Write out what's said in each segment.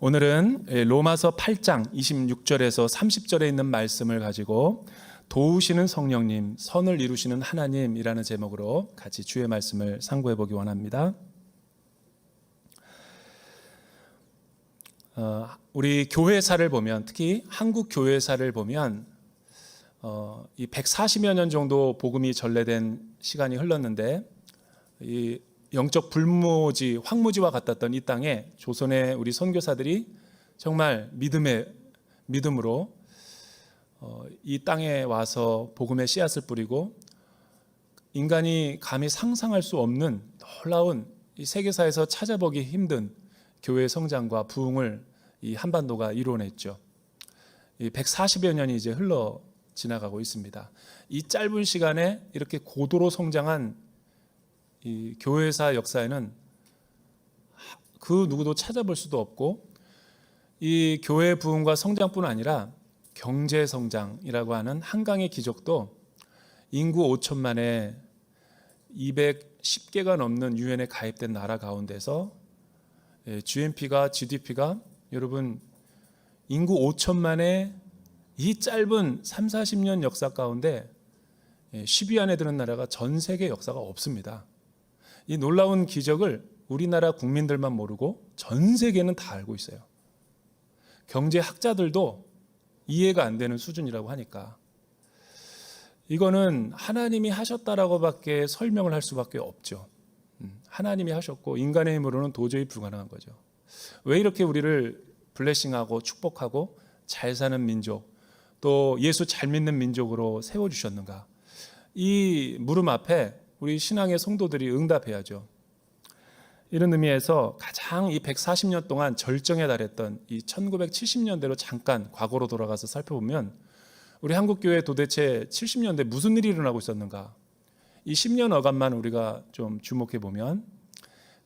오늘은 로마서 8장 26절에서 30절에 있는 말씀을 가지고 도우시는 성령님, 선을 이루시는 하나님이라는 제목으로 같이 주의 말씀을 상고해 보기 원합니다. 우리 교회사를 보면, 특히 한국 교회사를 보면 이 140여 년 정도 복음이 전래된 시간이 흘렀는데, 이 영적 불모지, 황무지와 같았던 이 땅에 조선의 우리 선교사들이 정말 믿음으로 이 땅에 와서 복음의 씨앗을 뿌리고 인간이 감히 상상할 수 없는 놀라운 이 세계사에서 찾아보기 힘든 교회의 성장과 부흥을 이 한반도가 이뤄냈죠. 이 140여 년이 이제 흘러 지나가고 있습니다. 이 짧은 시간에 이렇게 고도로 성장한 이 교회사 역사에는 그 누구도 찾아볼 수도 없고, 이 교회 부흥과 성장뿐 아니라 경제 성장이라고 하는 한강의 기적도 인구 5천만에 210개가 넘는 유엔에 가입된 나라 가운데서 GDP가 여러분 인구 5천만에 이 짧은 3, 40년 역사 가운데 10위 안에 드는 나라가 전 세계 역사가 없습니다. 이 놀라운 기적을 우리나라 국민들만 모르고 전 세계는 다 알고 있어요. 경제학자들도 이해가 안 되는 수준이라고 하니까 이거는 하나님이 하셨다라고밖에 설명을 할 수밖에 없죠. 하나님이 하셨고 인간의 힘으로는 도저히 불가능한 거죠. 왜 이렇게 우리를 블레싱하고 축복하고 잘 사는 민족, 또 예수 잘 믿는 민족으로 세워주셨는가? 이 물음 앞에 우리 신앙의 성도들이 응답해야죠. 이런 의미에서 가장 이 140년 동안 절정에 달했던 이 1970년대로 잠깐 과거로 돌아가서 살펴보면, 우리 한국교회 도대체 70년대 무슨 일이 일어나고 있었는가? 이 10년 어간만 우리가 좀 주목해 보면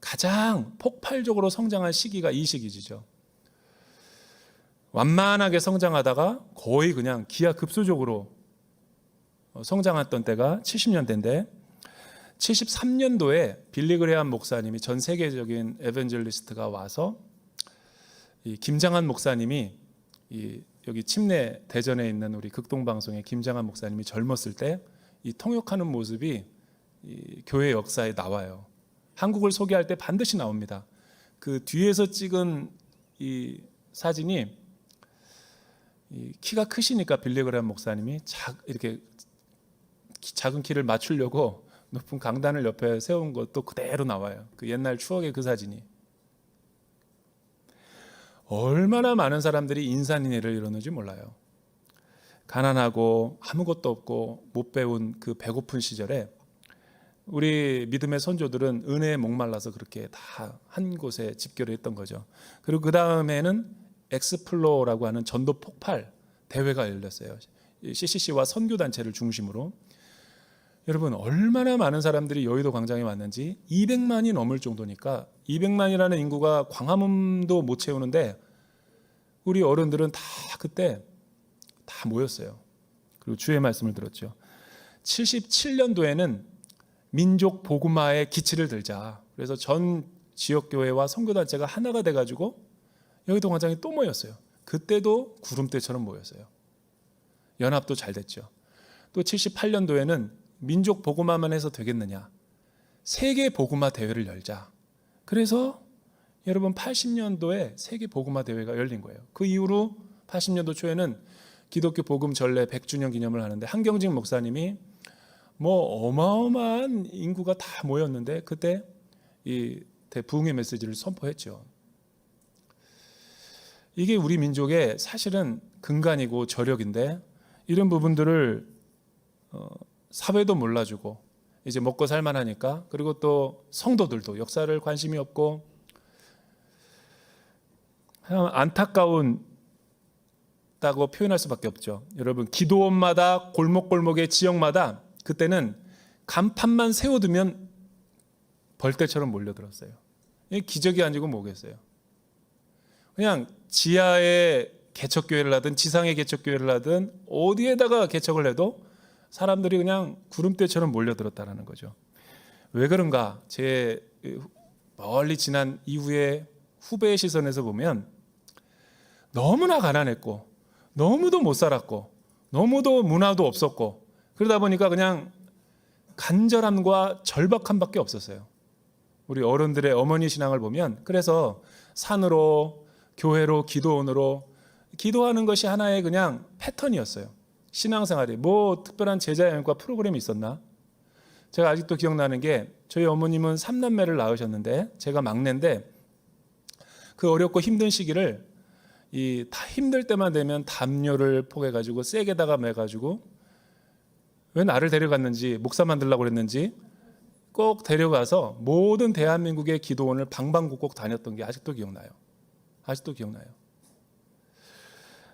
가장 폭발적으로 성장한 시기가 이 시기죠. 완만하게 성장하다가 거의 그냥 기하급수적으로 성장했던 때가 70년대인데, 73년도에 빌리 그레함 목사님이, 전 세계적인 에반젤리스트가 와서 이 김장한 목사님이, 여기 침례 대전에 있는 우리 극동방송의 김장한 목사님이 젊었을 때 이 통역하는 모습이 이 교회 역사에 나와요. 한국을 소개할 때 반드시 나옵니다. 그 뒤에서 찍은 이 사진이, 이 키가 크시니까 빌리 그레함 목사님이 이렇게 작은 키를 맞추려고 높은 강단을 옆에 세운 것도 그대로 나와요. 그 옛날 추억의 그 사진이. 얼마나 많은 사람들이 인산인해를 이루는지 몰라요. 가난하고 아무것도 없고 못 배운 그 배고픈 시절에 우리 믿음의 선조들은 은혜에 목말라서 그렇게 다 한 곳에 집결을 했던 거죠. 그리고 그 다음에는 엑스플로라고 하는 전도 폭발 대회가 열렸어요. CCC와 선교단체를 중심으로. 여러분, 얼마나 많은 사람들이 여의도 광장에 왔는지 200만이 넘을 정도니까, 200만이라는 인구가 광화문도 못 채우는데 우리 어른들은 다 그때 다 모였어요. 그리고 주의 말씀을 들었죠. 77년도에는 민족 복음화의 기치를 들자. 그래서 전 지역교회와 선교단체가 하나가 돼가지고 여의도 광장에 또 모였어요. 그때도 구름대처럼 모였어요. 연합도 잘 됐죠. 또 78년도에는 민족 복음화만 해서 되겠느냐, 세계 복음화 대회를 열자. 그래서 여러분 80년도에 세계 복음화 대회가 열린 거예요. 그 이후로 80년도 초에는 기독교 복음 전래 100주년 기념을 하는데, 한경직 목사님이 뭐 어마어마한 인구가 다 모였는데 그때 이 대부흥의 메시지를 선포했죠. 이게 우리 민족의 사실은 근간이고 저력인데, 이런 부분들을 사회도 몰라주고 이제 먹고 살만하니까, 그리고 또 성도들도 역사를 관심이 없고, 안타까운 다고 표현할 수밖에 없죠. 여러분, 기도원마다 골목골목의 지역마다 그때는 간판만 세워두면 벌떼처럼 몰려들었어요. 이게 기적이 아니고 뭐겠어요. 그냥 지하에 개척교회를 하든 지상에 개척교회를 하든 어디에다가 개척을 해도 사람들이 그냥 구름대처럼 몰려들었다는 거죠. 왜 그런가? 제 멀리 지난 이후에 후배의 시선에서 보면 너무나 가난했고 너무도 못 살았고 너무도 문화도 없었고 그러다 보니까 그냥 간절함과 절박함밖에 없었어요. 우리 어른들의 어머니 신앙을 보면 그래서 산으로 교회로 기도원으로 기도하는 것이 하나의 그냥 패턴이었어요. 신앙생활이 뭐 특별한 제자 여행과 프로그램이 있었나? 제가 아직도 기억나는 게 저희 어머님은 3남매를 낳으셨는데 제가 막내인데 그 어렵고 힘든 시기를 다 힘들 때만 되면 담요를 포개가지고 쌔게다가 매가지고 왜 나를 데려갔는지 목사 만들려고 그랬는지 꼭 데려가서 모든 대한민국의 기도원을 방방곡곡 다녔던 게 아직도 기억나요. 아직도 기억나요.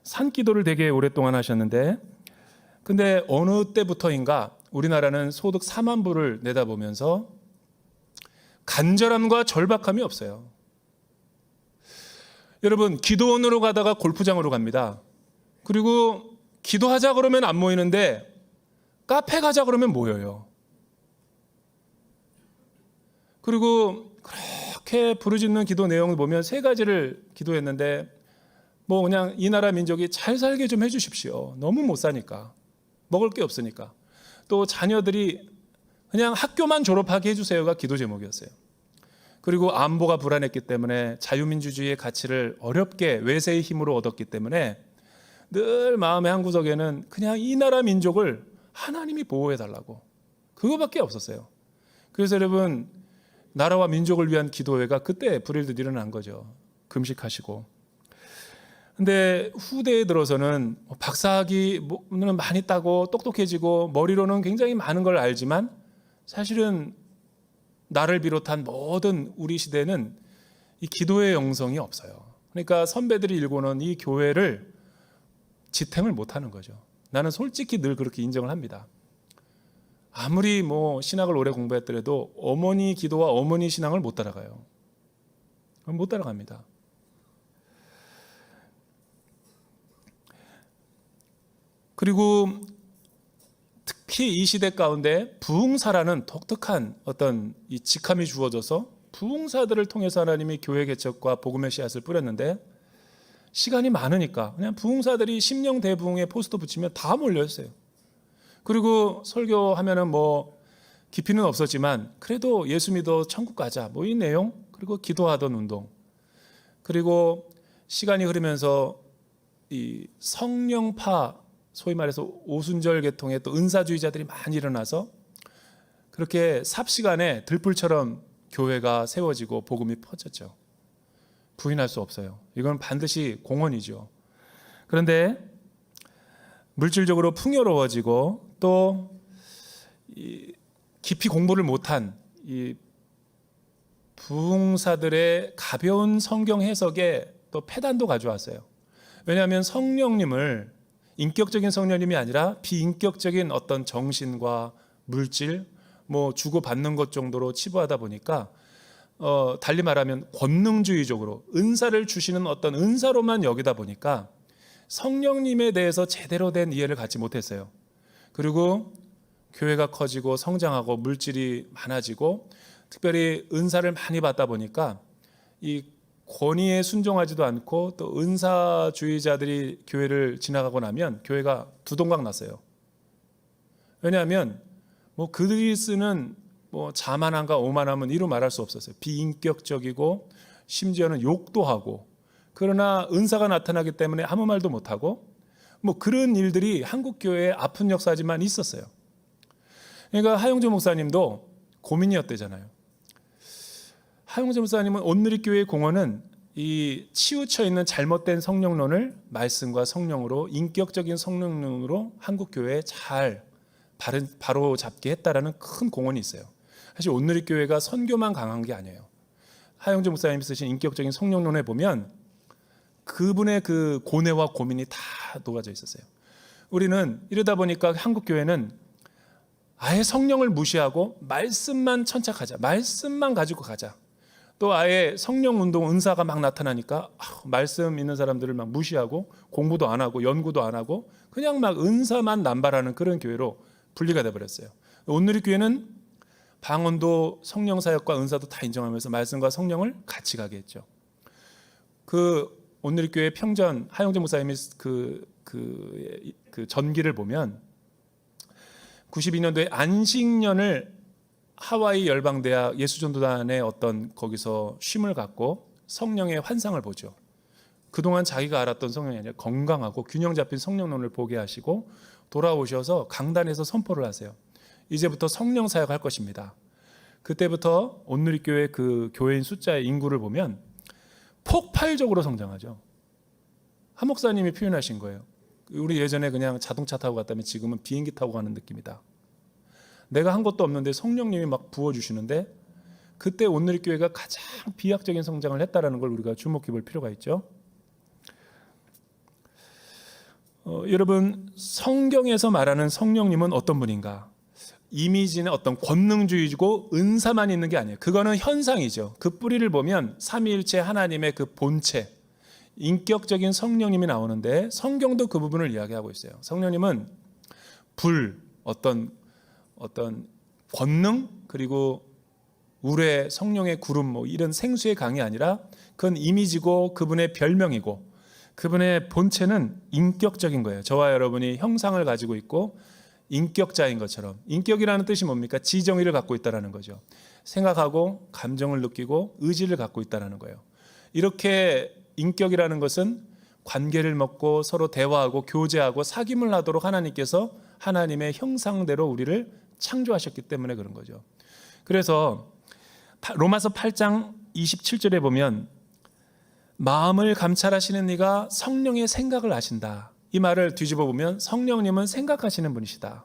산기도를 되게 오랫동안 하셨는데 근데 어느 때부터인가 우리나라는 소득 4만 불을 내다보면서 간절함과 절박함이 없어요. 여러분 기도원으로 가다가 골프장으로 갑니다. 그리고 기도하자 그러면 안 모이는데 카페 가자 그러면 모여요. 그리고 그렇게 부르짖는 기도 내용을 보면 3가지를 기도했는데 뭐 그냥 이 나라 민족이 잘 살게 좀 해주십시오. 너무 못 사니까. 먹을 게 없으니까. 또 자녀들이 그냥 학교만 졸업하게 해주세요가 기도 제목이었어요. 그리고 안보가 불안했기 때문에 자유민주주의의 가치를 어렵게 외세의 힘으로 얻었기 때문에 늘 마음의 한구석에는 그냥 이 나라 민족을 하나님이 보호해달라고 그거밖에 없었어요. 그래서 여러분 나라와 민족을 위한 기도회가 그때 불일듯 일어난 거죠. 금식하시고. 근데 후대에 들어서는 박사학위는 많이 따고 똑똑해지고 머리로는 굉장히 많은 걸 알지만 사실은 나를 비롯한 모든 우리 시대는 이 기도의 영성이 없어요. 그러니까 선배들이 일고는 이 교회를 지탱을 못하는 거죠. 나는 솔직히 늘 그렇게 인정을 합니다. 아무리 뭐 신학을 오래 공부했더라도 어머니 기도와 어머니 신앙을 못 따라가요. 못 따라갑니다. 그리고 특히 이 시대 가운데 부흥사라는 독특한 어떤 이 직함이 주어져서 부흥사들을 통해서 하나님이 교회 개척과 복음의 씨앗을 뿌렸는데 시간이 많으니까 그냥 부흥사들이 심령 대부흥에 포스터 붙이면 다 몰려있어요. 그리고 설교하면은 뭐 깊이는 없었지만 그래도 예수 믿어 천국 가자 뭐 이 내용 그리고 기도하던 운동 그리고 시간이 흐르면서 이 성령파 소위 말해서 오순절 계통의 또 은사주의자들이 많이 일어나서 그렇게 삽시간에 들불처럼 교회가 세워지고 복음이 퍼졌죠. 부인할 수 없어요. 이건 반드시 공헌이죠. 그런데 물질적으로 풍요로워지고 또 깊이 공부를 못한 이 부흥사들의 가벼운 성경 해석에 또 폐단도 가져왔어요. 왜냐하면 성령님을 인격적인 성령님이 아니라 비인격적인 어떤 정신과 물질 뭐 주고받는 것 정도로 치부하다 보니까 달리 말하면 권능주의적으로 은사를 주시는 어떤 은사로만 여기다 보니까 성령님에 대해서 제대로 된 이해를 갖지 못했어요. 그리고 교회가 커지고 성장하고 물질이 많아지고 특별히 은사를 많이 받다 보니까 이 권위에 순종하지도 않고 또 은사주의자들이 교회를 지나가고 나면 교회가 두동강 났어요. 왜냐하면 뭐 그들이 쓰는 뭐 자만함과 오만함은 이루 말할 수 없었어요. 비인격적이고 심지어는 욕도 하고 그러나 은사가 나타나기 때문에 아무 말도 못하고 뭐 그런 일들이 한국 교회의 아픈 역사지만 있었어요. 그러니까 하용조 목사님도 고민이었대잖아요. 하용재 목사님은 온누리교회의 공헌은 이 치우쳐 있는 잘못된 성령론을 말씀과 성령으로 인격적인 성령론으로 한국 교회에 잘 바로 잡게 했다라는 큰 공헌이 있어요. 사실 온누리교회가 선교만 강한 게 아니에요. 하용재 목사님이 쓰신 인격적인 성령론에 보면 그분의 그 고뇌와 고민이 다 녹아져 있었어요. 우리는 이러다 보니까 한국 교회는 아예 성령을 무시하고 말씀만 천착하자, 말씀만 가지고 가자. 또 아예 성령 운동 은사가 막 나타나니까 말씀 있는 사람들을 막 무시하고 공부도 안 하고 연구도 안 하고 그냥 막 은사만 남발하는 그런 교회로 분리가 돼버렸어요. 온누리교회는 방언도 성령 사역과 은사도 다 인정하면서 말씀과 성령을 같이 가게 했죠. 그 오늘교회 평전 하용재 목사님이 그 전기를 보면 92년도에 안식년을 하와이 열방대학 예수전도단의 어떤 거기서 쉼을 갖고 성령의 환상을 보죠. 그동안 자기가 알았던 성령이 아니라 건강하고 균형 잡힌 성령론을 보게 하시고 돌아오셔서 강단에서 선포를 하세요. 이제부터 성령 사역할 것입니다. 그때부터 온누리교회 그 교회인 숫자의 인구를 보면 폭발적으로 성장하죠. 한 목사님이 표현하신 거예요. 우리 예전에 그냥 자동차 타고 갔다면 지금은 비행기 타고 가는 느낌이다. 내가 한 것도 없는데 성령님이 막 부어주시는데 그때 온누리교회가 가장 비약적인 성장을 했다는 걸 우리가 주목해 볼 필요가 있죠. 여러분, 성경에서 말하는 성령님은 어떤 분인가? 이미지는 어떤 권능주의고 은사만 있는 게 아니에요. 그거는 현상이죠. 그 뿌리를 보면 삼위일체 하나님의 그 본체, 인격적인 성령님이 나오는데 성경도 그 부분을 이야기하고 있어요. 성령님은 불, 어떤 권능, 그리고 우레, 성령의 구름, 뭐 이런 생수의 강이 아니라 그건 이미지고 그분의 별명이고 그분의 본체는 인격적인 거예요. 저와 여러분이 형상을 가지고 있고 인격자인 것처럼. 인격이라는 뜻이 뭡니까? 지정의를 갖고 있다는 거죠. 생각하고 감정을 느끼고 의지를 갖고 있다는 거예요. 이렇게 인격이라는 것은 관계를 맺고 서로 대화하고 교제하고 사귐을 하도록 하나님께서 하나님의 형상대로 우리를 창조하셨기 때문에 그런 거죠. 그래서 로마서 8장 27절에 보면 마음을 감찰하시는 이가 성령의 생각을 아신다. 이 말을 뒤집어 보면 성령님은 생각하시는 분이시다.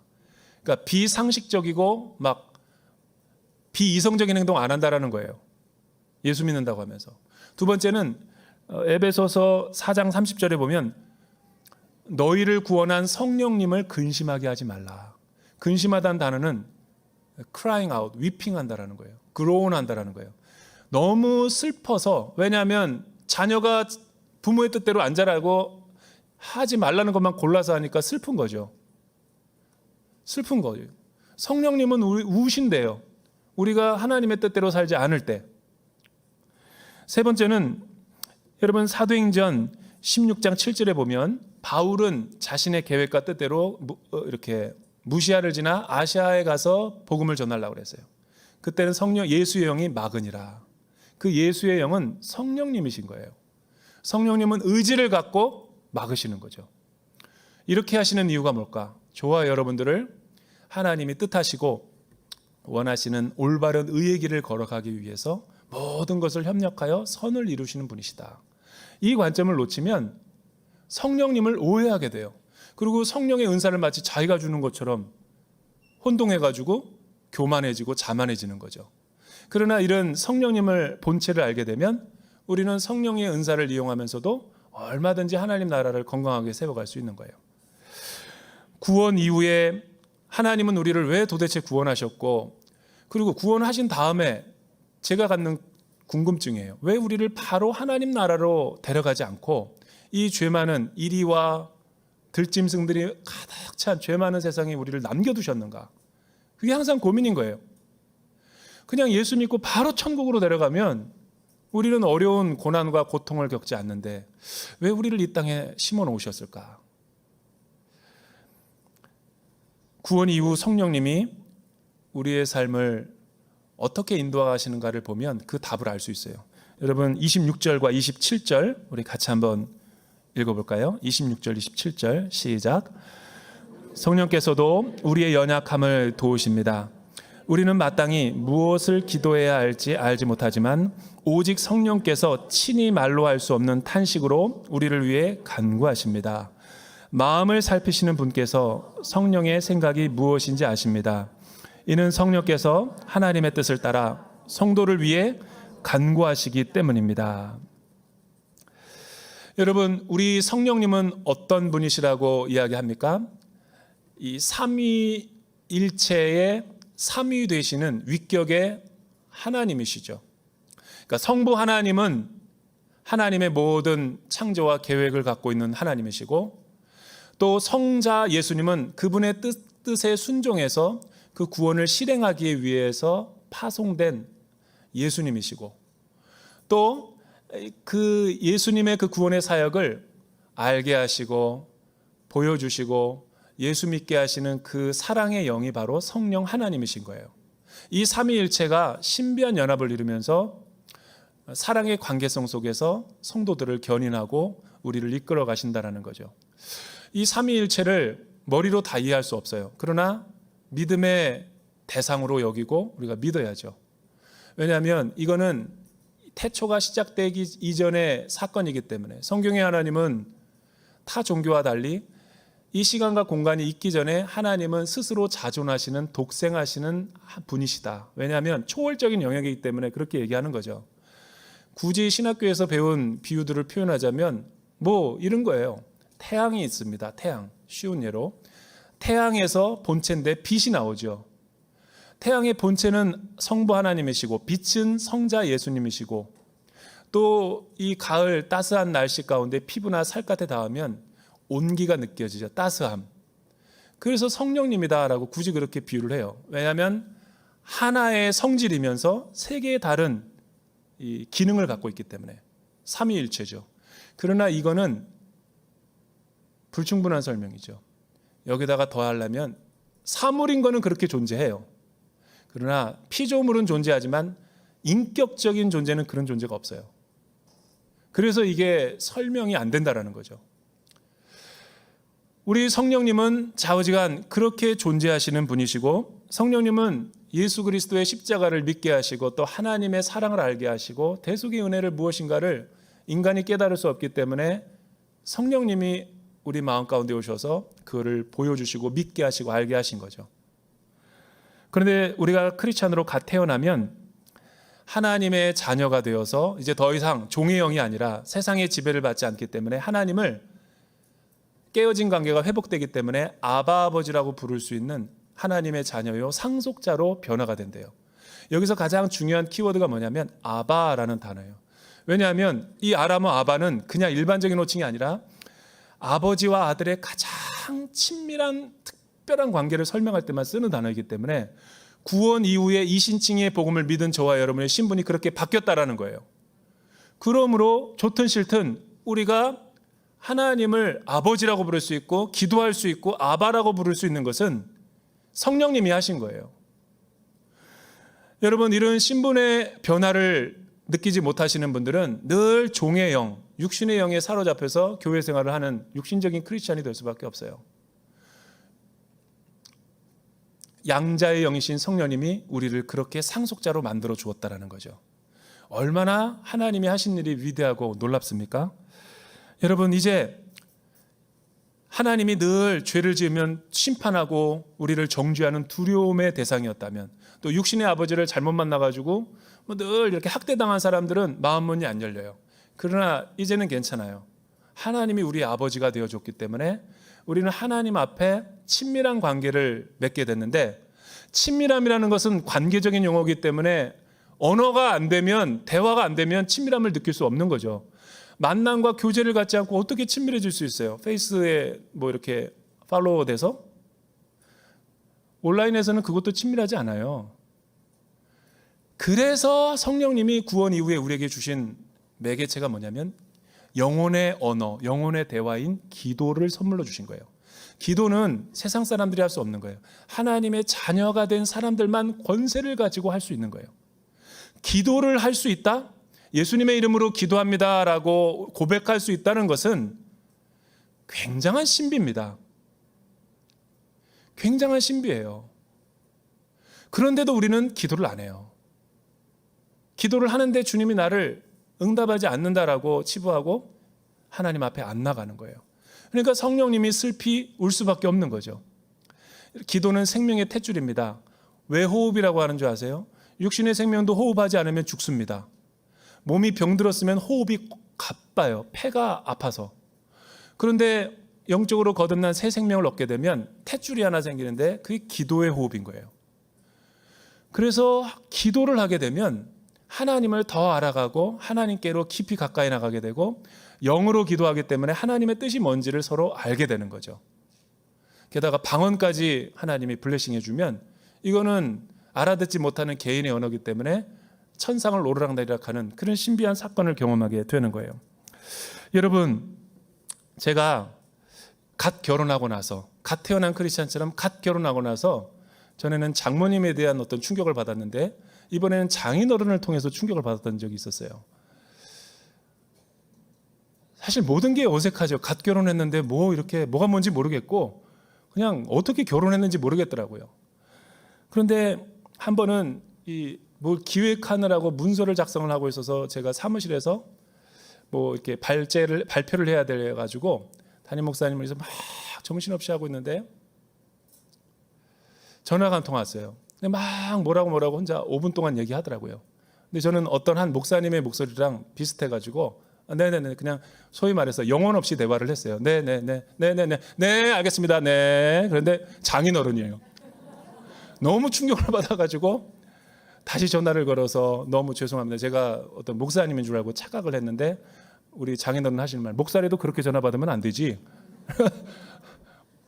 그러니까 비상식적이고 막 비이성적인 행동 안 한다라는 거예요. 예수 믿는다고 하면서. 두 번째는 에베소서 4장 30절에 보면 너희를 구원한 성령님을 근심하게 하지 말라. 근심하다는 단어는 crying out, weeping 한다라는 거예요. groan 한다라는 거예요. 너무 슬퍼서, 왜냐하면 자녀가 부모의 뜻대로 안 자라고 하지 말라는 것만 골라서 하니까 슬픈 거죠. 슬픈 거예요. 성령님은 우신대요. 우리가 하나님의 뜻대로 살지 않을 때. 세 번째는 여러분 사도행전 16장 7절에 보면 바울은 자신의 계획과 뜻대로 이렇게 무시아를 지나 아시아에 가서 복음을 전하려고 그랬어요. 그때는 예수의 영이 막으니라. 그 예수의 영은 성령님이신 거예요. 성령님은 의지를 갖고 막으시는 거죠. 이렇게 하시는 이유가 뭘까? 저와 여러분들을 하나님이 뜻하시고 원하시는 올바른 의의 길을 걸어가기 위해서 모든 것을 협력하여 선을 이루시는 분이시다. 이 관점을 놓치면 성령님을 오해하게 돼요. 그리고 성령의 은사를 마치 자기가 주는 것처럼 혼동해가지고 교만해지고 자만해지는 거죠. 그러나 이런 성령님을 본체를 알게 되면 우리는 성령의 은사를 이용하면서도 얼마든지 하나님 나라를 건강하게 세워갈 수 있는 거예요. 구원 이후에 하나님은 우리를 왜 도대체 구원하셨고, 그리고 구원하신 다음에 제가 갖는 궁금증이에요. 왜 우리를 바로 하나님 나라로 데려가지 않고 이 죄 많은 이리와 들짐승들이 가득 찬 죄 많은 세상에 우리를 남겨두셨는가? 그게 항상 고민인 거예요. 그냥 예수 믿고 바로 천국으로 데려가면 우리는 어려운 고난과 고통을 겪지 않는데 왜 우리를 이 땅에 심어 놓으셨을까? 구원 이후 성령님이 우리의 삶을 어떻게 인도하시는가를 보면 그 답을 알 수 있어요. 여러분 26절과 27절 우리 같이 한번 읽어볼까요? 26절 27절 시작. 성령께서도 우리의 연약함을 도우십니다. 우리는 마땅히 무엇을 기도해야 할지 알지 못하지만 오직 성령께서 친히 말로 할 수 없는 탄식으로 우리를 위해 간구하십니다. 마음을 살피시는 분께서 성령의 생각이 무엇인지 아십니다. 이는 성령께서 하나님의 뜻을 따라 성도를 위해 간구하시기 때문입니다. 여러분, 우리 성령님은 어떤 분이시라고 이야기합니까? 이 삼위일체의 삼위 되시는 위격의 하나님이시죠. 그러니까 성부 하나님은 하나님의 모든 창조와 계획을 갖고 있는 하나님이시고, 또 성자 예수님은 그분의 뜻에 순종해서 그 구원을 실행하기 위해서 파송된 예수님이시고, 또 그 예수님의 그 구원의 사역을 알게 하시고 보여주시고 예수 믿게 하시는 그 사랑의 영이 바로 성령 하나님이신 거예요. 이 삼위일체가 신비한 연합을 이루면서 사랑의 관계성 속에서 성도들을 견인하고 우리를 이끌어 가신다는 거죠. 이 삼위일체를 머리로 다 이해할 수 없어요. 그러나 믿음의 대상으로 여기고 우리가 믿어야죠. 왜냐하면 이거는 태초가 시작되기 이전의 사건이기 때문에 성경의 하나님은 타 종교와 달리 이 시간과 공간이 있기 전에 하나님은 스스로 자존하시는 독생하시는 분이시다. 왜냐하면 초월적인 영역이기 때문에 그렇게 얘기하는 거죠. 굳이 신학교에서 배운 비유들을 표현하자면 뭐 이런 거예요. 태양이 있습니다. 태양. 쉬운 예로 태양에서 본체인데 빛이 나오죠. 태양의 본체는 성부 하나님이시고 빛은 성자 예수님이시고 또 이 가을 따스한 날씨 가운데 피부나 살갗에 닿으면 온기가 느껴지죠. 따스함. 그래서 성령님이다라고 굳이 그렇게 비유를 해요. 왜냐하면 하나의 성질이면서 세 개의 다른 이 기능을 갖고 있기 때문에 삼위일체죠. 그러나 이거는 불충분한 설명이죠. 여기다가 더하려면 사물인 거는 그렇게 존재해요. 그러나 피조물은 존재하지만 인격적인 존재는 그런 존재가 없어요. 그래서 이게 설명이 안 된다라는 거죠. 우리 성령님은 좌우지간 그렇게 존재하시는 분이시고 성령님은 예수 그리스도의 십자가를 믿게 하시고 또 하나님의 사랑을 알게 하시고 대속의 은혜를 무엇인가를 인간이 깨달을 수 없기 때문에 성령님이 우리 마음 가운데 오셔서 그거를 보여주시고 믿게 하시고 알게 하신 거죠. 그런데 우리가 크리스찬으로 갓 태어나면 하나님의 자녀가 되어서 이제 더 이상 종의 영이 아니라 세상의 지배를 받지 않기 때문에 하나님을 깨어진 관계가 회복되기 때문에 아바 아버지라고 부를 수 있는 하나님의 자녀요 상속자로 변화가 된대요. 여기서 가장 중요한 키워드가 뭐냐면 아바라는 단어예요. 왜냐하면 이 아람어 아바는 그냥 일반적인 호칭이 아니라 아버지와 아들의 가장 친밀한 특별한 관계를 설명할 때만 쓰는 단어이기 때문에 구원 이후에 이신칭의 복음을 믿은 저와 여러분의 신분이 그렇게 바뀌었다라는 거예요. 그러므로 좋든 싫든 우리가 하나님을 아버지라고 부를 수 있고 기도할 수 있고 아바라고 부를 수 있는 것은 성령님이 하신 거예요. 여러분 이런 신분의 변화를 느끼지 못하시는 분들은 늘 종의 영, 육신의 영에 사로잡혀서 교회 생활을 하는 육신적인 크리스찬이 될 수밖에 없어요. 양자의 영이신 성령님이 우리를 그렇게 상속자로 만들어 주었다라는 거죠. 얼마나 하나님이 하신 일이 위대하고 놀랍습니까? 여러분 이제 하나님이 늘 죄를 지으면 심판하고 우리를 정죄하는 두려움의 대상이었다면 또 육신의 아버지를 잘못 만나가지고 늘 이렇게 학대당한 사람들은 마음문이 안 열려요. 그러나 이제는 괜찮아요. 하나님이 우리 아버지가 되어줬기 때문에 우리는 하나님 앞에 친밀한 관계를 맺게 됐는데 친밀함이라는 것은 관계적인 용어이기 때문에 언어가 안 되면 대화가 안 되면 친밀함을 느낄 수 없는 거죠. 만남과 교제를 갖지 않고 어떻게 친밀해질 수 있어요? 페이스에 뭐 이렇게 팔로워 돼서? 온라인에서는 그것도 친밀하지 않아요. 그래서 성령님이 구원 이후에 우리에게 주신 매개체가 뭐냐면 영혼의 언어, 영혼의 대화인 기도를 선물로 주신 거예요. 기도는 세상 사람들이 할 수 없는 거예요. 하나님의 자녀가 된 사람들만 권세를 가지고 할 수 있는 거예요. 기도를 할 수 있다? 예수님의 이름으로 기도합니다라고 고백할 수 있다는 것은 굉장한 신비입니다. 굉장한 신비예요. 그런데도 우리는 기도를 안 해요. 기도를 하는데 주님이 나를 응답하지 않는다라고 치부하고 하나님 앞에 안 나가는 거예요. 그러니까 성령님이 슬피 울 수밖에 없는 거죠. 기도는 생명의 탯줄입니다. 왜 호흡이라고 하는 줄 아세요? 육신의 생명도 호흡하지 않으면 죽습니다. 몸이 병들었으면 호흡이 가빠요. 폐가 아파서. 그런데 영적으로 거듭난 새 생명을 얻게 되면 탯줄이 하나 생기는데 그게 기도의 호흡인 거예요. 그래서 기도를 하게 되면 하나님을 더 알아가고 하나님께로 깊이 가까이 나가게 되고 영으로 기도하기 때문에 하나님의 뜻이 뭔지를 서로 알게 되는 거죠. 게다가 방언까지 하나님이 블레싱 해주면 이거는 알아듣지 못하는 개인의 언어이기 때문에 천상을 오르락내리락하는 그런 신비한 사건을 경험하게 되는 거예요. 여러분, 제가 갓 결혼하고 나서, 갓 태어난 크리스찬처럼 갓 결혼하고 나서 전에는 장모님에 대한 어떤 충격을 받았는데 이번에는 장인어른을 통해서 충격을 받았던 적이 있었어요. 사실 모든 게 어색하죠. 갓 결혼했는데 뭐가 뭔지 모르겠고 그냥 어떻게 결혼했는지 모르겠더라고요. 그런데 한 번은 뭘 기획하느라고 문서를 작성을 하고 있어서 제가 사무실에서 이렇게 발표를 해야 돼 가지고 담임 목사님을 막 정신없이 하고 있는데 전화가 한 통 왔어요. 근데 막 뭐라고 혼자 5분 동안 얘기하더라고요. 근데 저는 어떤 한 목사님의 목소리랑 비슷해 가지고 네네네 그냥 소위 말해서 영혼 없이 대화를 했어요. 네네네 알겠습니다. 네. 그런데 장인어른이에요. 너무 충격을 받아가지고 다시 전화를 걸어서 너무 죄송합니다. 제가 어떤 목사님인 줄 알고 착각을 했는데 우리 장인어른 하시는 말, 목사라도 그렇게 전화 받으면 안 되지.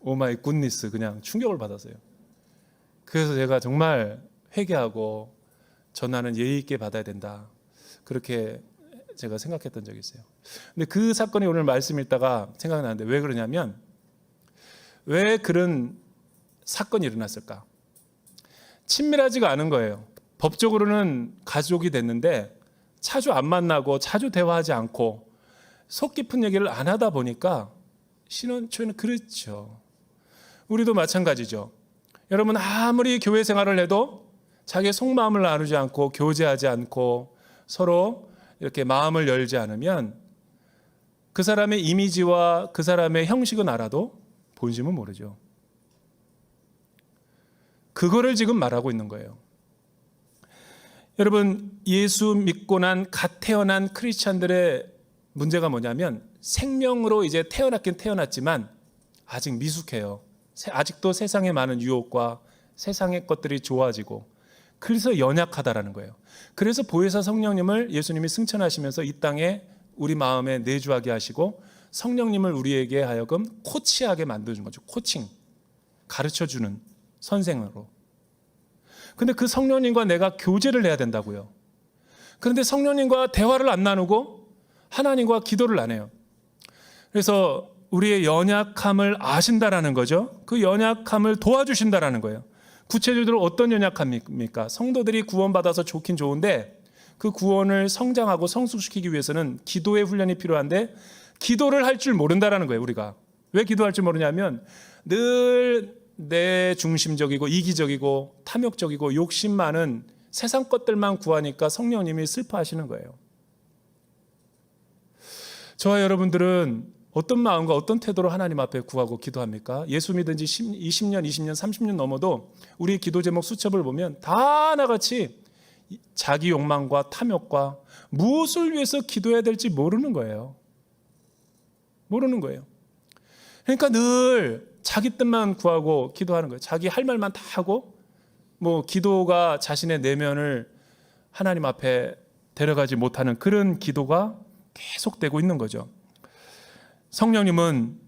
오 마이 굿니스, 그냥 충격을 받았어요. 그래서 제가 정말 회개하고 전화는 예의 있게 받아야 된다, 그렇게 제가 생각했던 적이 있어요. 근데 그 사건이 오늘 말씀 읽다가 생각나는데 왜 그러냐면, 왜 그런 사건이 일어났을까? 친밀하지가 않은 거예요. 법적으로는 가족이 됐는데 자주 안 만나고 자주 대화하지 않고 속 깊은 얘기를 안 하다 보니까 신혼 초에는 그렇죠. 우리도 마찬가지죠. 여러분, 아무리 교회 생활을 해도 자기의 속마음을 나누지 않고 교제하지 않고 서로 이렇게 마음을 열지 않으면 그 사람의 이미지와 그 사람의 형식은 알아도 본심은 모르죠. 그거를 지금 말하고 있는 거예요. 여러분, 예수 믿고 난 갓 태어난 크리스찬들의 문제가 뭐냐면 생명으로 이제 태어났긴 태어났지만 아직 미숙해요. 아직도 세상에 많은 유혹과 세상의 것들이 좋아지고, 그래서 연약하다라는 거예요. 그래서 보혜사 성령님을 예수님이 승천하시면서 이 땅에 우리 마음에 내주하게 하시고 성령님을 우리에게 하여금 코치하게 만들어준 거죠. 코칭, 가르쳐주는 선생으로. 근데 그 성령님과 내가 교제를 해야 된다고요. 그런데 성령님과 대화를 안 나누고 하나님과 기도를 안 해요. 그래서 우리의 연약함을 아신다라는 거죠. 그 연약함을 도와주신다라는 거예요. 구체적으로 어떤 연약함입니까? 성도들이 구원받아서 좋긴 좋은데 그 구원을 성장하고 성숙시키기 위해서는 기도의 훈련이 필요한데 기도를 할 줄 모른다라는 거예요. 우리가 왜 기도할 줄 모르냐면 늘 내 중심적이고 이기적이고 탐욕적이고 욕심 많은 세상 것들만 구하니까 성령님이 슬퍼하시는 거예요. 저와 여러분들은 어떤 마음과 어떤 태도로 하나님 앞에 구하고 기도합니까? 예수 믿은 지 20년, 20년, 30년 넘어도 우리 기도 제목 수첩을 보면 다 하나같이 자기 욕망과 탐욕과 무엇을 위해서 기도해야 될지 모르는 거예요. 모르는 거예요. 그러니까 늘 자기 뜻만 구하고 기도하는 거예요. 자기 할 말만 다 하고 기도가 자신의 내면을 하나님 앞에 데려가지 못하는 그런 기도가 계속되고 있는 거죠. 성령님은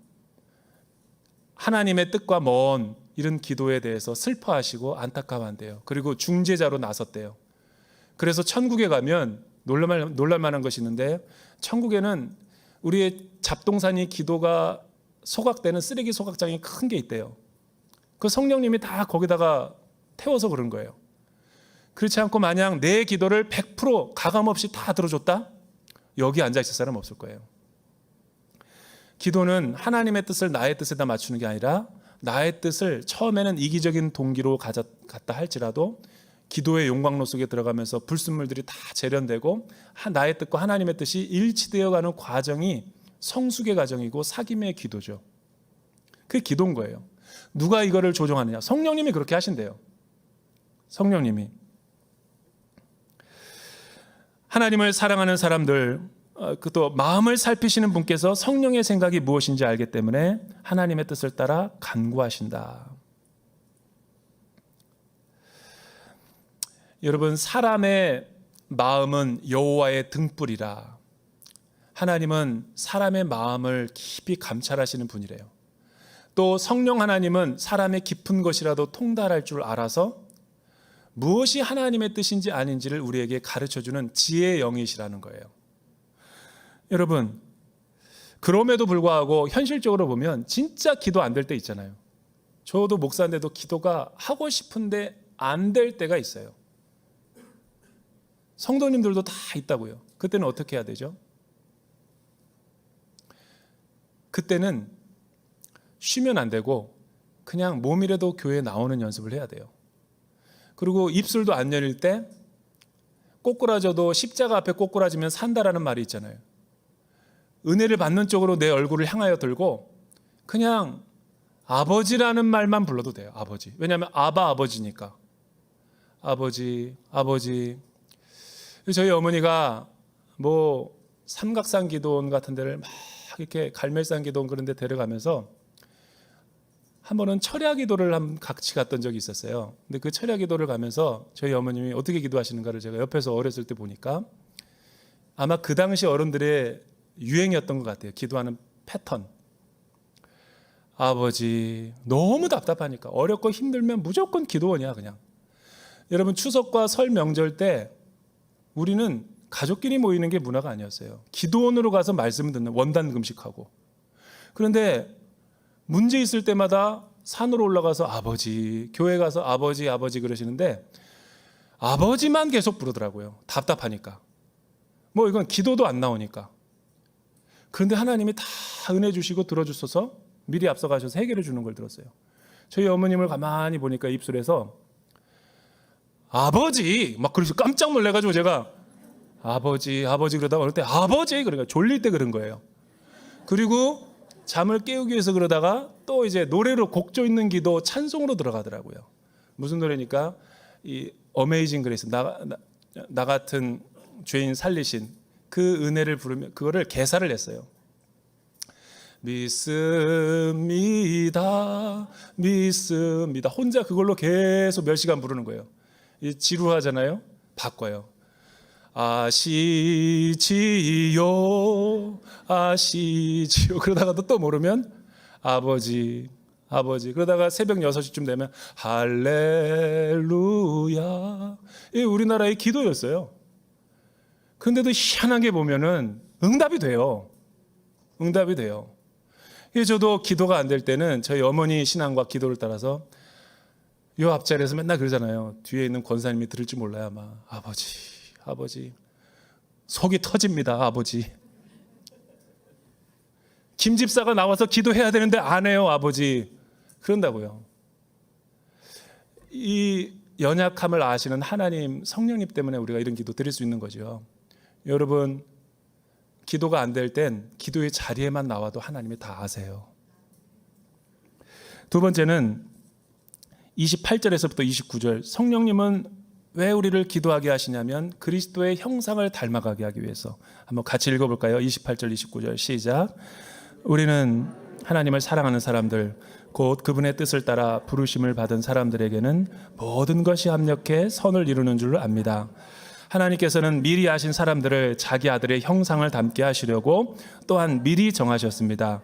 하나님의 뜻과 먼 이런 기도에 대해서 슬퍼하시고 안타까워한대요. 그리고 중재자로 나섰대요. 그래서 천국에 가면 놀랄만한 것이 있는데, 천국에는 우리의 잡동사니 기도가 소각되는 쓰레기 소각장이 큰 게 있대요. 그 성령님이 다 거기다가 태워서 그런 거예요. 그렇지 않고 마냥 내 기도를 100% 가감없이 다 들어줬다? 여기 앉아있을 사람 없을 거예요. 기도는 하나님의 뜻을 나의 뜻에다 맞추는 게 아니라 나의 뜻을 처음에는 이기적인 동기로 갖다 할지라도 기도의 용광로 속에 들어가면서 불순물들이 다 재련되고 나의 뜻과 하나님의 뜻이 일치되어가는 과정이 성숙의 과정이고 사귐의 기도죠. 그게 기도인 거예요. 누가 이거를 조정하느냐? 성령님이 그렇게 하신대요. 성령님이. 하나님을 사랑하는 사람들, 또 마음을 살피시는 분께서 성령의 생각이 무엇인지 알기 때문에 하나님의 뜻을 따라 간구하신다. 여러분, 사람의 마음은 여호와의 등불이라. 하나님은 사람의 마음을 깊이 감찰하시는 분이래요. 또 성령 하나님은 사람의 깊은 것이라도 통달할 줄 알아서 무엇이 하나님의 뜻인지 아닌지를 우리에게 가르쳐주는 지혜의 영이시라는 거예요. 여러분, 그럼에도 불구하고 현실적으로 보면 진짜 기도 안 될 때 있잖아요. 저도 목사인데도 기도가 하고 싶은데 안 될 때가 있어요. 성도님들도 다 있다고요. 그때는 어떻게 해야 되죠? 그때는 쉬면 안 되고 그냥 몸이라도 교회에 나오는 연습을 해야 돼요. 그리고 입술도 안 열릴 때 꼬꾸라져도 십자가 앞에 꼬꾸라지면 산다라는 말이 있잖아요. 은혜를 받는 쪽으로 내 얼굴을 향하여 들고 그냥 아버지라는 말만 불러도 돼요. 아버지. 왜냐하면 아버지니까. 아버지, 아버지. 저희 어머니가 뭐 삼각산 기도원 같은 데를 막 이렇게 갈멜산 기도원 그런 데 데려가면서 한 번은 철야 기도를 같이 갔던 적이 있었어요. 근데 그 철야 기도를 가면서 저희 어머님이 어떻게 기도하시는가를 제가 옆에서 어렸을 때 보니까 아마 그 당시 어른들의 유행이었던 것 같아요. 기도하는 패턴. 아버지, 너무 답답하니까 어렵고 힘들면 무조건 기도원이야 그냥. 여러분, 추석과 설 명절 때 우리는 가족끼리 모이는 게 문화가 아니었어요. 기도원으로 가서 말씀 듣는, 원단 금식하고. 그런데 문제 있을 때마다 산으로 올라가서 아버지, 교회 가서 아버지 아버지 그러시는데 아버지만 계속 부르더라고요. 답답하니까. 뭐 이건 기도도 안 나오니까. 그런데 하나님이 다 은혜 주시고 들어주셔서 미리 앞서가셔서 해결해 주는 걸 들었어요. 저희 어머님을 가만히 보니까 입술에서 아버지 막 그래서 깜짝 놀래가지고 제가 아버지 아버지 그러다가 어느 때 아버지 그러니까 졸릴 때 그런 거예요. 그리고 잠을 깨우기 위해서 그러다가 또 이제 노래로 곡조 있는 기도 찬송으로 들어가더라고요. 무슨 노래니까 이 어메이징 그레이스 나 같은 죄인 살리신 그 은혜를 부르며 그거를 개사를 했어요. 믿습니다 믿습니다 혼자 그걸로 계속 몇 시간 부르는 거예요. 지루하잖아요. 바꿔요. 아시지요 아시지요 그러다가도 또 모르면 아버지 아버지 그러다가 새벽 6시쯤 되면 할렐루야. 이게 우리나라의 기도였어요. 근데도 희한하게 보면은 응답이 돼요. 응답이 돼요. 저도 기도가 안 될 때는 저희 어머니 신앙과 기도를 따라서 요 앞자리에서 맨날 그러잖아요. 뒤에 있는 권사님이 들을지 몰라요 아마. 아버지 아버지 속이 터집니다. 아버지 김 집사가 나와서 기도해야 되는데 안 해요. 아버지 그런다고요. 이 연약함을 아시는 하나님 성령님 때문에 우리가 이런 기도 드릴 수 있는 거죠. 여러분 기도가 안 될 땐 기도의 자리에만 나와도 하나님이 다 아세요. 두 번째는 28절에서부터 29절 성령님은 왜 우리를 기도하게 하시냐면 그리스도의 형상을 닮아가게 하기 위해서. 한번 같이 읽어볼까요? 28절 29절 시작. 우리는 하나님을 사랑하는 사람들 곧 그분의 뜻을 따라 부르심을 받은 사람들에게는 모든 것이 합력해 선을 이루는 줄 압니다. 하나님께서는 미리 아신 사람들을 자기 아들의 형상을 닮게 하시려고 또한 미리 정하셨습니다.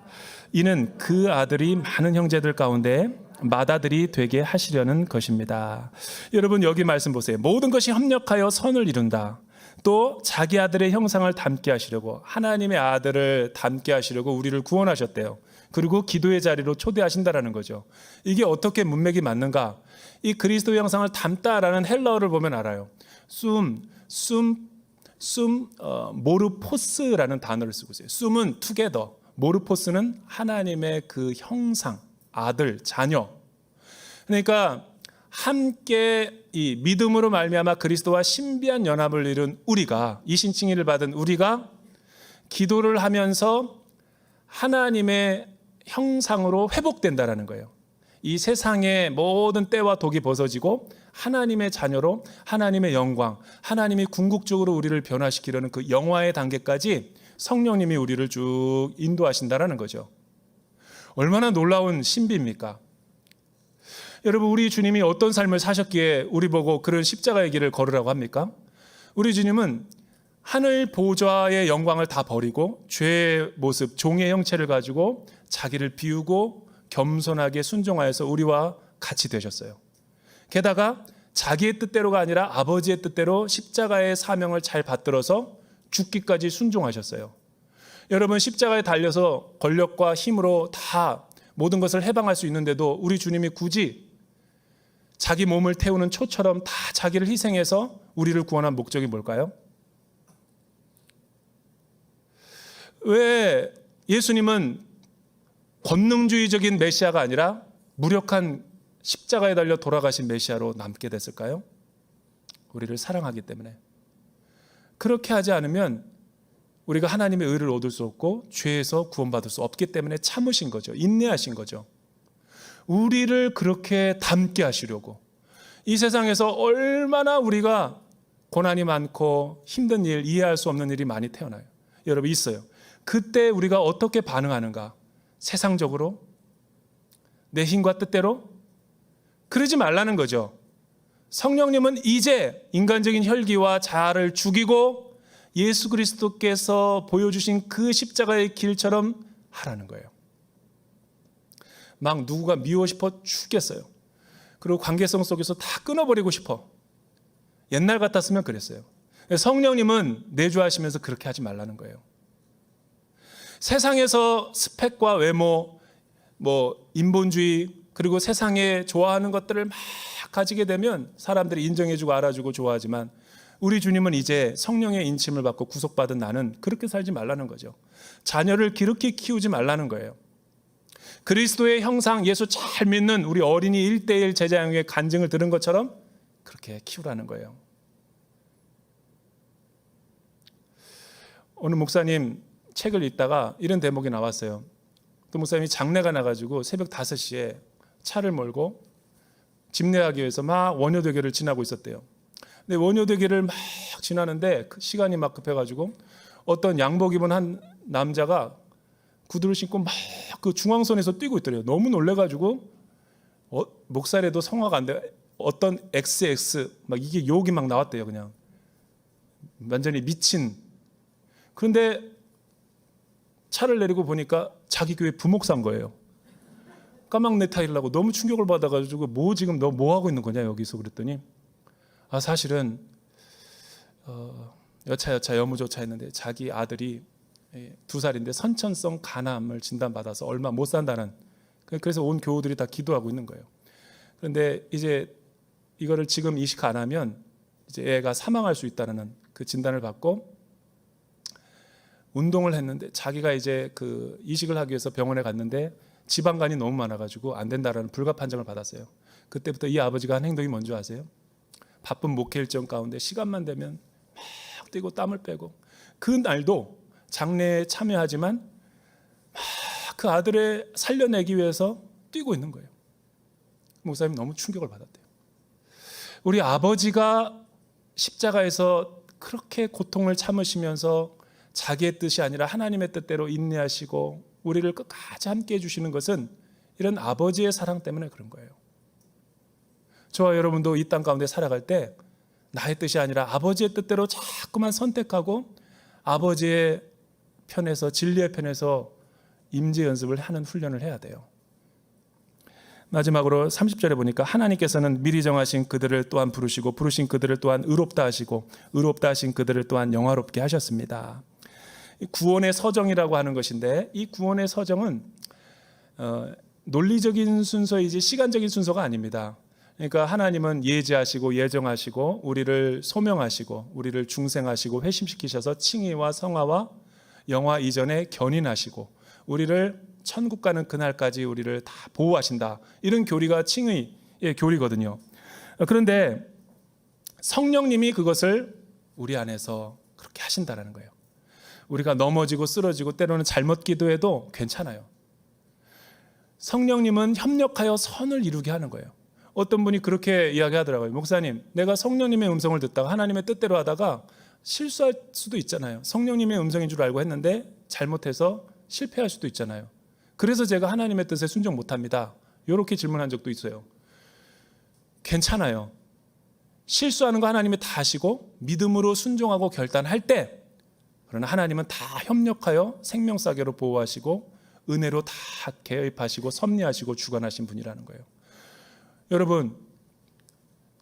이는 그 아들이 많은 형제들 가운데 맏아들이 되게 하시려는 것입니다. 여러분 여기 말씀 보세요. 모든 것이 협력하여 선을 이룬다. 또 자기 아들의 형상을 닮게 하시려고 하나님의 아들을 닮게 하시려고 우리를 구원하셨대요. 그리고 기도의 자리로 초대하신다라는 거죠. 이게 어떻게 문맥이 맞는가? 이 그리스도 형상을 닮다라는 헬라어를 보면 알아요. 모르포스라는 단어를 쓰고 있어요. 숨은 투게더, 모르포스는 하나님의 그 형상, 아들, 자녀. 그러니까 함께 이 믿음으로 말미암아 그리스도와 신비한 연합을 이룬 우리가, 이신칭의를 받은 우리가 기도를 하면서 하나님의 형상으로 회복된다라는 거예요. 이 세상의 모든 때와 독이 벗어지고 하나님의 자녀로 하나님의 영광, 하나님이 궁극적으로 우리를 변화시키려는 그 영화의 단계까지 성령님이 우리를 쭉 인도하신다라는 거죠. 얼마나 놀라운 신비입니까? 여러분 우리 주님이 어떤 삶을 사셨기에 우리 보고 그런 십자가의 길을 걸으라고 합니까? 우리 주님은 하늘 보좌의 영광을 다 버리고 죄의 모습, 종의 형체를 가지고 자기를 비우고 겸손하게 순종하여서 우리와 같이 되셨어요. 게다가 자기의 뜻대로가 아니라 아버지의 뜻대로 십자가의 사명을 잘 받들어서 죽기까지 순종하셨어요. 여러분, 십자가에 달려서 권력과 힘으로 다 모든 것을 해방할 수 있는데도 우리 주님이 굳이 자기 몸을 태우는 초처럼 다 자기를 희생해서 우리를 구원한 목적이 뭘까요? 왜 예수님은 권능주의적인 메시아가 아니라 무력한 십자가에 달려 돌아가신 메시아로 남게 됐을까요? 우리를 사랑하기 때문에. 그렇게 하지 않으면 우리가 하나님의 의를 얻을 수 없고 죄에서 구원받을 수 없기 때문에 참으신 거죠. 인내하신 거죠. 우리를 그렇게 닮게 하시려고. 이 세상에서 얼마나 우리가 고난이 많고 힘든 일, 이해할 수 없는 일이 많이 태어나요. 여러분, 있어요. 그때 우리가 어떻게 반응하는가? 세상적으로? 내 힘과 뜻대로? 그러지 말라는 거죠. 성령님은 이제 인간적인 혈기와 자아를 죽이고 예수 그리스도께서 보여주신 그 십자가의 길처럼 하라는 거예요. 막 누구가 미워 싶어 죽겠어요. 그리고 관계성 속에서 다 끊어버리고 싶어. 옛날 같았으면 그랬어요. 성령님은 내주하시면서 그렇게 하지 말라는 거예요. 세상에서 스펙과 외모, 인본주의, 그리고 세상에 좋아하는 것들을 막 가지게 되면 사람들이 인정해주고 알아주고 좋아하지만 우리 주님은 이제 성령의 인침을 받고 구속받은 나는 그렇게 살지 말라는 거죠. 자녀를 그렇게 키우지 말라는 거예요. 그리스도의 형상, 예수 잘 믿는 우리 어린이 1:1 제자형의 간증을 들은 것처럼 그렇게 키우라는 거예요. 어느 목사님 책을 읽다가 이런 대목이 나왔어요. 또 목사님이 장례가 나가지고 새벽 5시에 차를 몰고 집례하기 위해서 막 원효대교를 지나고 있었대요. 근데 원효대교를 막 지나는데 시간이 막 급해가지고 어떤 양복 입은 한 남자가 구두를 신고 막 그 중앙선에서 뛰고 있더래요. 너무 놀래가지고 목살에도 성화가 안 돼. 어떤 XX 막 이게 욕이 막 나왔대요. 그냥 완전히 미친. 그런데 차를 내리고 보니까 자기 교회 부목사인 거예요. 까막 넥타이라고 너무 충격을 받아가지고 지금 너 뭐 하고 있는 거냐 여기서 그랬더니 사실은 여차 여무조차 했는데 자기 아들이 2살인데 선천성 간암을 진단받아서 얼마 못 산다는, 그래서 온 교우들이 다 기도하고 있는 거예요. 그런데 이제 이거를 지금 이식 안 하면 이제 애가 사망할 수 있다는 그 진단을 받고 운동을 했는데 자기가 이제 그 이식을 하기 위해서 병원에 갔는데 지방간이 너무 많아가지고 안 된다라는 불가 판정을 받았어요. 그때부터 이 아버지가 한 행동이 뭔지 아세요? 바쁜 목회 일정 가운데 시간만 되면 막 뛰고 땀을 빼고, 그 날도 장례에 참여하지만 막 그 아들을 살려내기 위해서 뛰고 있는 거예요. 목사님 너무 충격을 받았대요. 우리 아버지가 십자가에서 그렇게 고통을 참으시면서 자기의 뜻이 아니라 하나님의 뜻대로 인내하시고 우리를 끝까지 함께 해주시는 것은 이런 아버지의 사랑 때문에 그런 거예요. 저와 여러분도 이 땅 가운데 살아갈 때 나의 뜻이 아니라 아버지의 뜻대로 자꾸만 선택하고 아버지의 편에서, 진리의 편에서 임재 연습을 하는 훈련을 해야 돼요. 마지막으로 30절에 보니까 하나님께서는 미리 정하신 그들을 또한 부르시고 부르신 그들을 또한 의롭다 하시고 의롭다 하신 그들을 또한 영화롭게 하셨습니다. 구원의 서정이라고 하는 것인데 이 구원의 서정은 논리적인 순서이지 시간적인 순서가 아닙니다. 그러니까 하나님은 예지하시고 예정하시고 우리를 소명하시고 우리를 중생하시고 회심시키셔서 칭의와 성화와 영화 이전에 견인하시고 우리를 천국 가는 그날까지 우리를 다 보호하신다. 이런 교리가 칭의의 교리거든요. 그런데 성령님이 그것을 우리 안에서 그렇게 하신다는 거예요. 우리가 넘어지고 쓰러지고 때로는 잘못 기도해도 괜찮아요. 성령님은 협력하여 선을 이루게 하는 거예요. 어떤 분이 그렇게 이야기하더라고요. 목사님, 내가 성령님의 음성을 듣다가 하나님의 뜻대로 하다가 실수할 수도 있잖아요. 성령님의 음성인 줄 알고 했는데 잘못해서 실패할 수도 있잖아요. 그래서 제가 하나님의 뜻에 순종 못합니다. 이렇게 질문한 적도 있어요. 괜찮아요. 실수하는 거 하나님이 다 아시고 믿음으로 순종하고 결단할 때, 그러나 하나님은 다 협력하여 생명사계로 보호하시고 은혜로 다 개입하시고 섭리하시고 주관하신 분이라는 거예요. 여러분,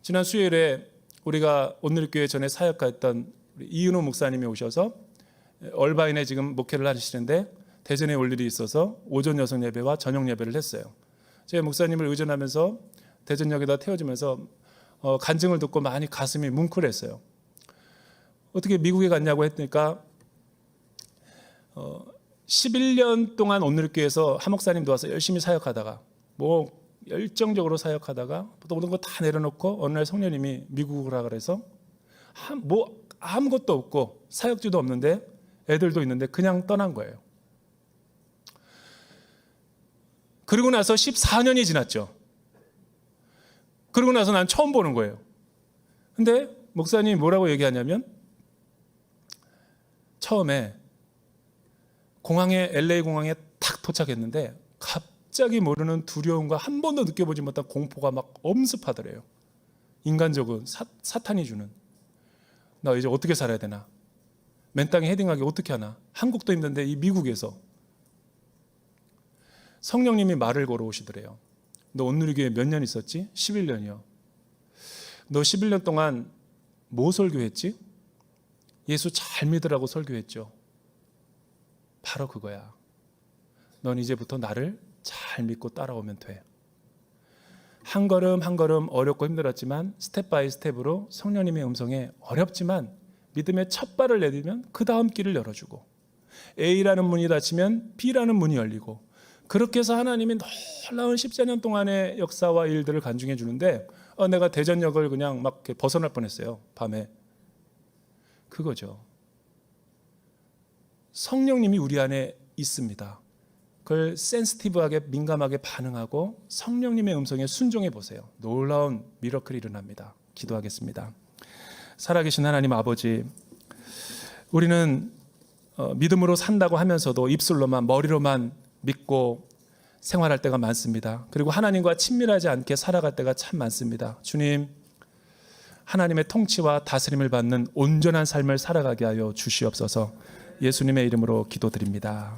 지난 수요일에 우리가 오늘교회 전에 사역했던 우리 이은호 목사님이 오셔서 얼바인에 지금 목회를 하시는데 대전에 올 일이 있어서 오전 여성 예배와 저녁 예배를 했어요. 제가 목사님을 의존하면서 대전역에다 태워주면서 간증을 듣고 많이 가슴이 뭉클했어요. 어떻게 미국에 갔냐고 했으니까 11년 동안 오늘교회에서 한 목사님 도와서 열심히 사역하다가 뭐 열정적으로 사역하다가 또 모든 거 다 내려놓고 어느 날 성령님이 미국을 가라 그래서 뭐 아무것도 없고 사역지도 없는데 애들도 있는데 그냥 떠난 거예요. 그리고 나서 14년이 지났죠. 그리고 나서 난 처음 보는 거예요. 근데 목사님이 뭐라고 얘기하냐면 처음에 LA 공항에 탁 도착했는데 갑자기 모르는 두려움과 한 번도 느껴보지 못한 공포가 막 엄습하더래요. 인간적인 사탄이 주는. 나 이제 어떻게 살아야 되나? 맨 땅에 헤딩하기 어떻게 하나? 한국도 힘든데 이 미국에서. 성령님이 말을 걸어오시더래요. 너 온누리교회 몇 년 있었지? 11년이요. 너 11년 동안 뭐 설교했지? 예수 잘 믿으라고 설교했죠. 바로 그거야. 넌 이제부터 나를 잘 믿고 따라오면 돼. 한 걸음 한 걸음 어렵고 힘들었지만 스텝 바이 스텝으로 성령님의 음성에 어렵지만 믿음의 첫 발을 내디면 그 다음 길을 열어주고 A라는 문이 닫히면 B라는 문이 열리고 그렇게 해서 하나님이 놀라운 14년 동안의 역사와 일들을 간증해 주는데 내가 대전역을 그냥 막 벗어날 뻔했어요. 밤에. 그거죠. 성령님이 우리 안에 있습니다. 그걸 센시티브하게 민감하게 반응하고 성령님의 음성에 순종해 보세요. 놀라운 미러클이 일어납니다. 기도하겠습니다. 살아계신 하나님 아버지, 우리는 믿음으로 산다고 하면서도 입술로만 머리로만 믿고 생활할 때가 많습니다. 그리고 하나님과 친밀하지 않게 살아갈 때가 참 많습니다. 주님, 하나님의 통치와 다스림을 받는 온전한 삶을 살아가게 하여 주시옵소서. 예수님의 이름으로 기도드립니다.